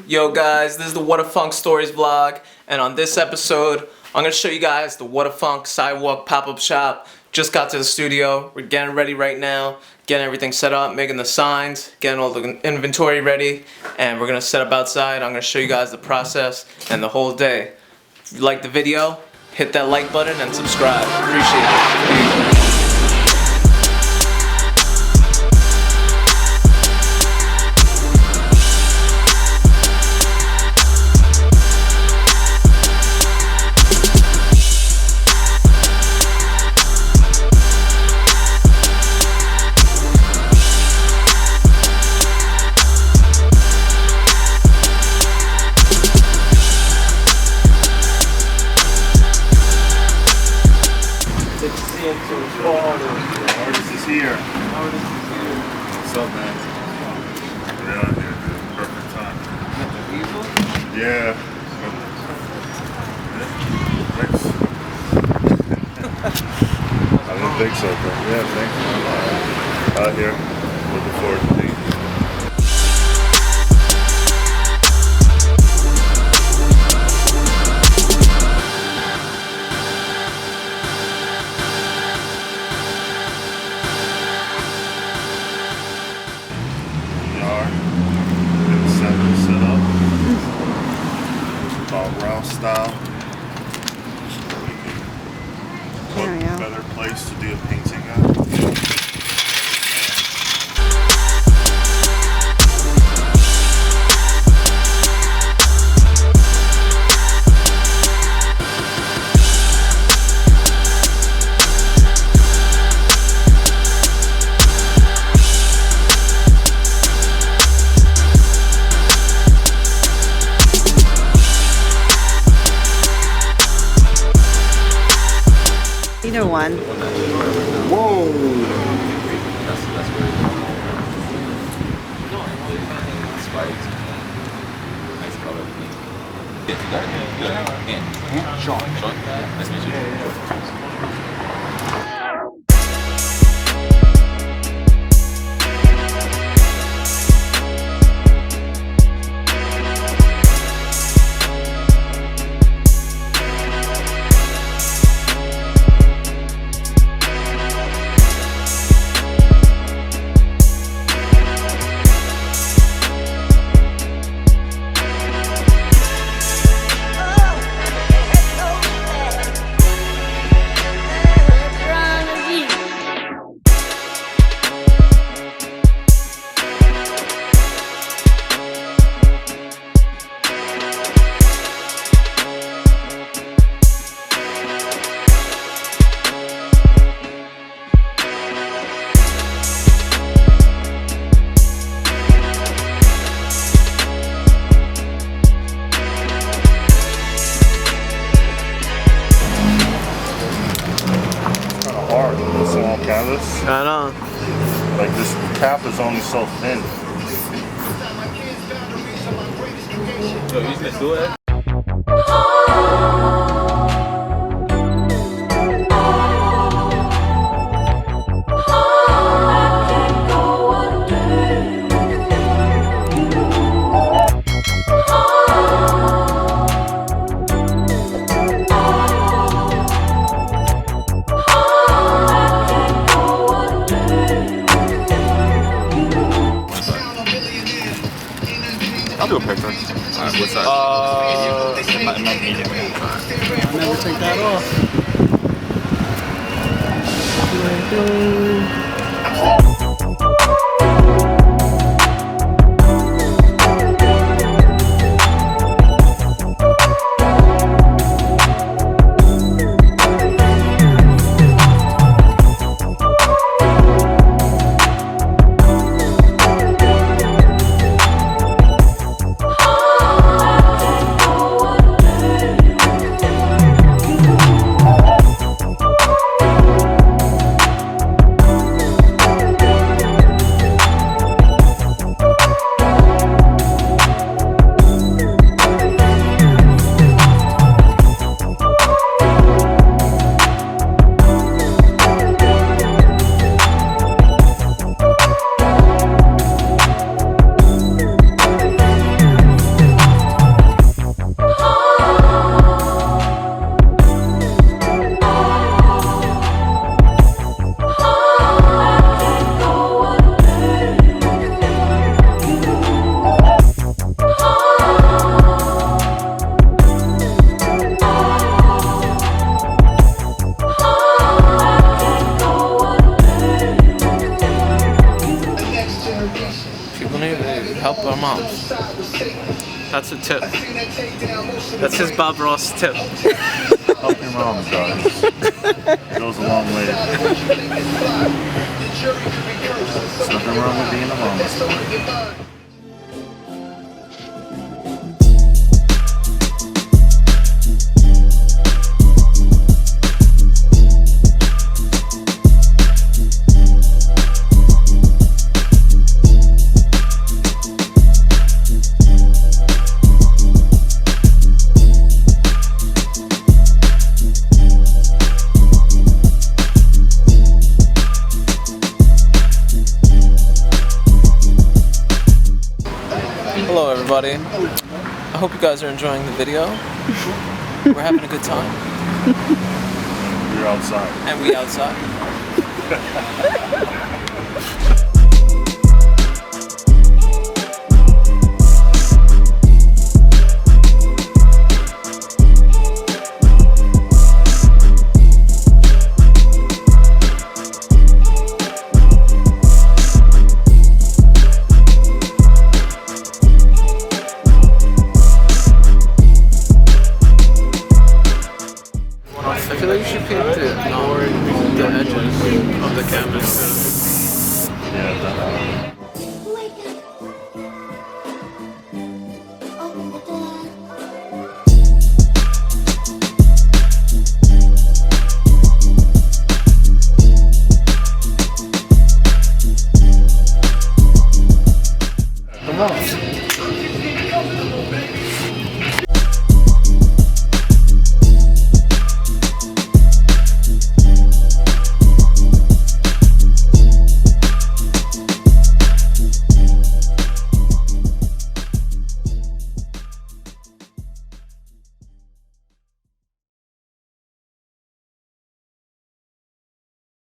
Yo guys, this is the Whadafunk Stories vlog, and on this episode, I'm going to show you guys the Whadafunk Sidewalk pop-up shop. Just got to the studio, we're getting ready right now, getting everything set up, making the signs, getting all the inventory ready, and we're going to set up outside. I'm going to show you guys the process and the whole day. If you like the video, hit that like button and subscribe. Appreciate it. Peace. Artist is here. What's up, man? Yeah, dude. Perfect time. Yeah. Thanks. I didn't think so, but yeah, thanks. Out here. Looking forward to being here. Set up, Bob Rouse style. What better place to do a painting at? Either one. Whoa! That's great. Nice color. Yeah, you got it. You got it. Sean. Nice to meet you. Hard with this small canvas. I know. Like this cap is only so thin. Yo, you just do it? I'll do a picture. Alright, what size? Medium. I'll never take that off. People need to help our moms. That's a tip. That's his Bob Ross tip. Help your mom, guys. It goes a long way. There's nothing wrong with being a mama's boy. Hello everybody. I hope you guys are enjoying the video. We're having a good time. You're outside. And we outside.